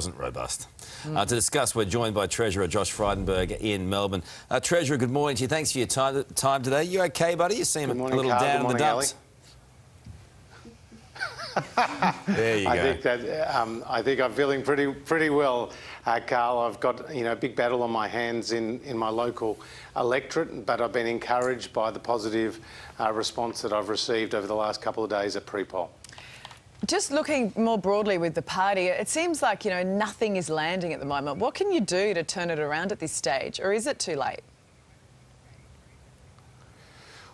Wasn't robust. To discuss, we're joined by Treasurer Josh Frydenberg in Melbourne. Treasurer, good morning to you. Thanks for your time today. You okay, buddy? You seem morning, a little Karl. down in the dumps. There you go. I think I'm feeling pretty well, Karl. I've got a big battle on my hands in my local electorate, but I've been encouraged by the positive response that I've received over the last couple of days at pre-poll. Just looking more broadly with the party, it seems like, nothing is landing at the moment. What can you do to turn it around at this stage, or is it too late?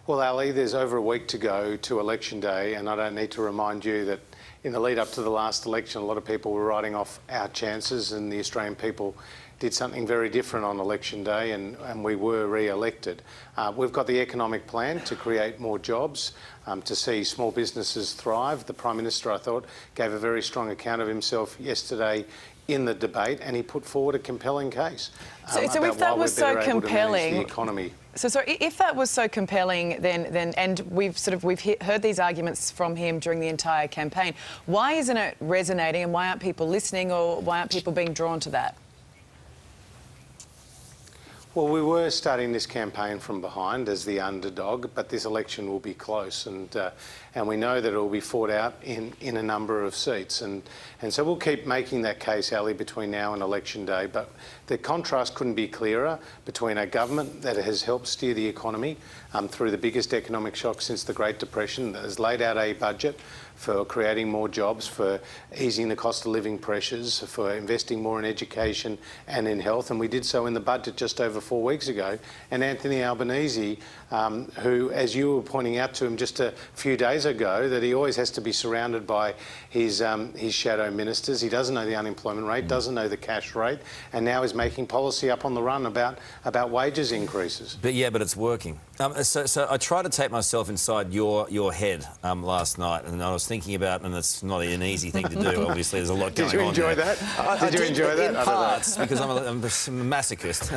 Well, Ali, there's over a week to go to election day, and I don't need to remind you that in the lead up to the last election, a lot of people were writing off our chances, and the Australian people did something very different on election day, and we were re-elected. We've got the economic plan to create more jobs, to see small businesses thrive. The Prime Minister, I thought, gave a very strong account of himself yesterday in the debate, and he put forward a compelling case. So if that was so compelling, the economy. So if that was so compelling, then and we've heard these arguments from him during the entire campaign, why isn't it resonating, and why aren't people listening, or why aren't people being drawn to that? Well, we were starting this campaign from behind as the underdog, but this election will be close, and we know that it will be fought out in a number of seats, and so we'll keep making that case, Ali, between now and election day. But the contrast couldn't be clearer between a government that has helped steer the economy through the biggest economic shock since the Great Depression, that has laid out a budget for creating more jobs, for easing the cost of living pressures, for investing more in education and in health, and we did so in the budget just over 4 weeks ago. And Anthony Albanese, who, as you were pointing out to him just a few days ago, that he always has to be surrounded by his shadow ministers. He doesn't know the unemployment rate, doesn't know the cash rate, and now is making policy up on the run about wages increases. But it's working. So I tried to take myself inside your head last night, and I was thinking about, and it's not an easy thing to do, obviously, there's a lot going on. Did you enjoy that? Did you enjoy that? In parts, because I'm a masochist.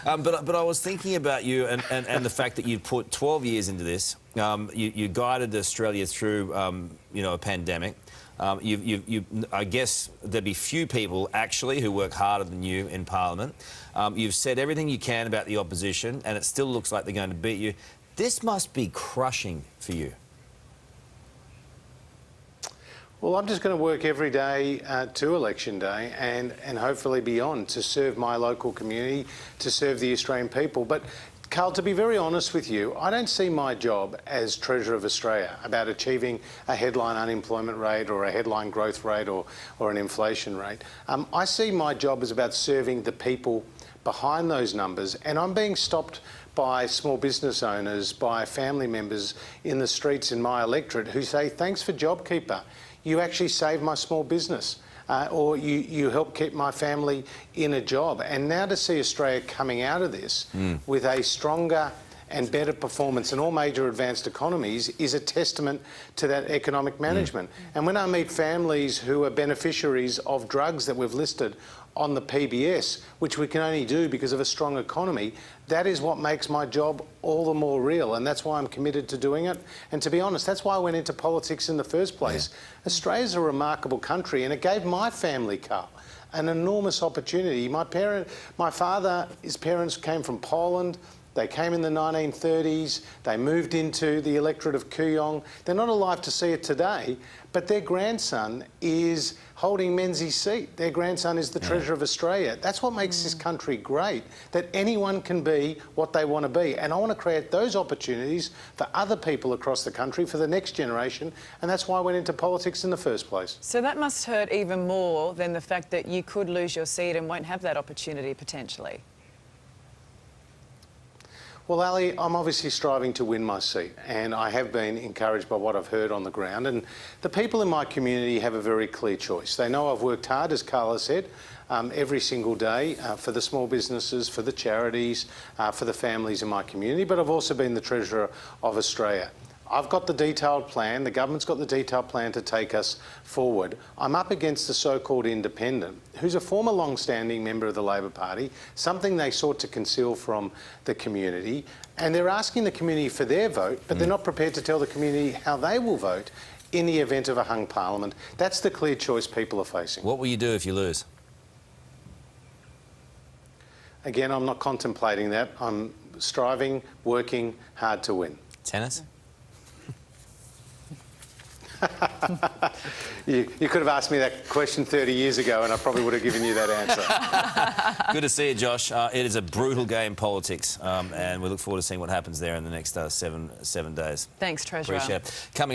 But I was thinking about you and the fact that you put 12 years into this. You guided Australia through, a pandemic. I guess there'd be few people, actually, who work harder than you in Parliament. You've said everything you can about the opposition, and it still looks like they're going to beat you. This must be crushing for you. Well, I'm just going to work every day to election day and hopefully beyond to serve my local community, to serve the Australian people. But Karl, to be very honest with you, I don't see my job as Treasurer of Australia about achieving a headline unemployment rate or a headline growth rate or an inflation rate. I see my job as about serving the people behind those numbers, and I'm being stopped by small business owners, by family members in the streets in my electorate who say, thanks for JobKeeper. You actually saved my small business. Or you help keep my family in a job. And now to see Australia coming out of this with a stronger and better performance in all major advanced economies is a testament to that economic management. And when I meet families who are beneficiaries of drugs that we've listed on the PBS, which we can only do because of a strong economy, that is what makes my job all the more real, and that's why I'm committed to doing it. And to be honest, that's why I went into politics in the first place. Australia's a remarkable country, and it gave my family, Karl, an enormous opportunity. My father's parents came from Poland. They came in the 1930s, they moved into the electorate of Kooyong. They're not alive to see it today, but their grandson is holding Menzies' seat. Their grandson is the Treasurer of Australia. That's what makes this country great, that anyone can be what they want to be. And I want to create those opportunities for other people across the country, for the next generation, and that's why I went into politics in the first place. So that must hurt even more than the fact that you could lose your seat and won't have that opportunity potentially. Well, Ali, I'm obviously striving to win my seat, and I have been encouraged by what I've heard on the ground. And the people in my community have a very clear choice. They know I've worked hard, as Karl has said, every single day for the small businesses, for the charities, for the families in my community, but I've also been the Treasurer of Australia. I've got the detailed plan, the government's got the detailed plan to take us forward. I'm up against the so-called independent, who's a former long-standing member of the Labor Party, something they sought to conceal from the community, and they're asking the community for their vote, but they're not prepared to tell the community how they will vote in the event of a hung parliament. That's the clear choice people are facing. What will you do if you lose? again, I'm not contemplating that. I'm striving, working hard to win. Tennis? You could have asked me that question 30 years ago and I probably would have given you that answer. Good to see you, Josh. It is a brutal game, politics, and we look forward to seeing what happens there in the next 7 days. Thanks, Treasurer. Appreciate it. Coming